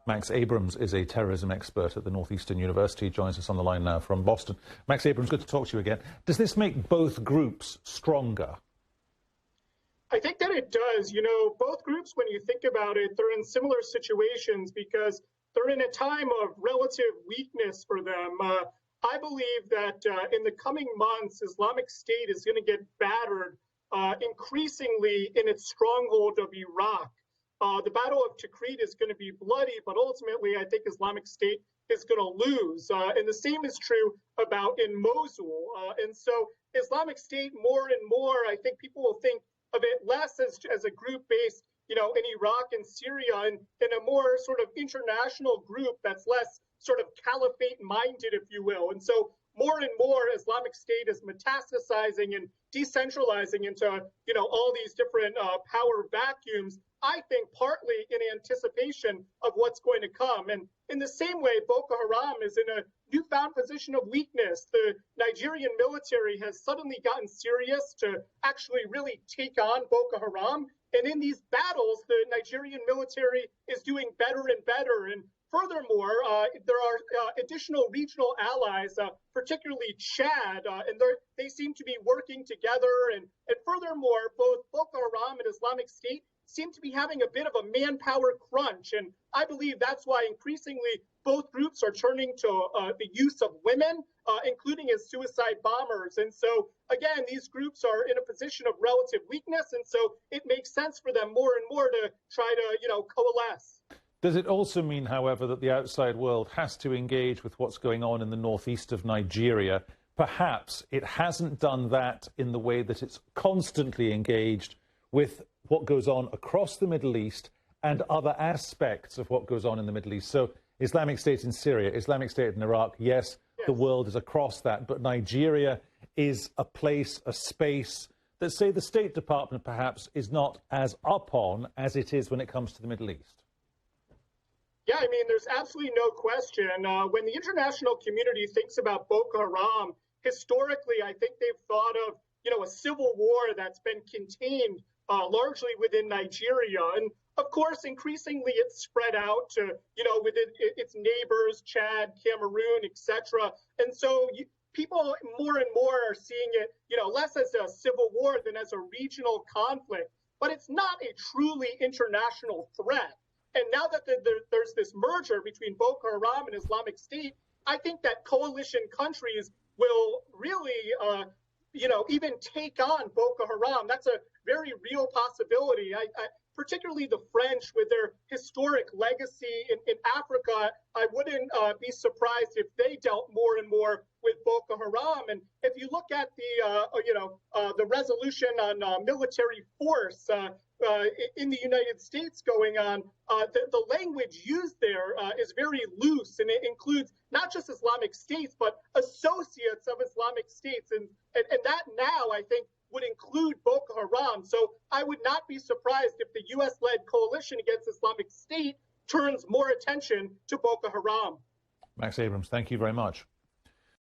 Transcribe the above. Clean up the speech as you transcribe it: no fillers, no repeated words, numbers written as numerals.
Max Abrahms is a terrorism expert at the Northeastern University. He joins us on the line now from Boston. Max Abrahms, good to talk to you again. Does this make both groups stronger? I think that it does. You know, both groups, when you think about it, they're in similar situations because they're in a time of relative weakness for them. I believe that in the coming months, Islamic State is going to get battered increasingly in its stronghold of Iraq. The Battle of Tikrit is going to be bloody, but ultimately I think Islamic State is going to lose. And the same is true about in Mosul. And so Islamic State, more and more, I think people will think of it less as a group based, you know, in Iraq and Syria, and in a more sort of international group that's less sort of caliphate minded, if you will. And so more and more Islamic State is metastasizing and decentralizing into, you know, all these different power vacuums, I think partly in anticipation of what's going to come. And in the same way, Boko Haram is in a newfound position of weakness. The Nigerian military has suddenly gotten serious to actually really take on Boko Haram. And in these battles, the Nigerian military is doing better and better. And furthermore, there are additional regional allies, particularly Chad, and they seem to be working together. And furthermore, both Boko Haram and Islamic State seem to be having a bit of a manpower crunch. And I believe that's why increasingly both groups are turning to the use of women, including as suicide bombers. And so, again, these groups are in a position of relative weakness. And so it makes sense for them more and more to try to, you know, coalesce. Does it also mean, however, that the outside world has to engage with what's going on in the northeast of Nigeria? Perhaps it hasn't done that in the way that it's constantly engaged with what goes on across the Middle East and other aspects of what goes on in the Middle East. So Islamic State in Syria, Islamic State in Iraq, yes, the world is across that, but Nigeria is a place, a space that, say, the State Department perhaps is not as up on as it is when it comes to the Middle East. Yeah, I mean, there's absolutely no question. When the international community thinks about Boko Haram, historically, I think they've thought of, you know, a civil war that's been contained largely within Nigeria. And of course, increasingly it's spread out to, you know, within its neighbors, Chad, Cameroon, etc. And so people more and more are seeing it, you know, less as a civil war than as a regional conflict. But it's not a truly international threat. And now that there's this merger between Boko Haram and Islamic State, I think that coalition countries will really, you know, even take on Boko Haram. That's a very real possibility. Particularly the French with their historic legacy in Africa, I wouldn't be surprised if they dealt more and more with Boko Haram. And if you look at the resolution on military force in the United States going on, the language used there is very loose, and it includes not just Islamic States, but associates of Islamic States. And that now, I think, would include Boko Haram. So I would not be surprised if the U.S.-led coalition against Islamic State turns more attention to Boko Haram. Max Abrahms, thank you very much.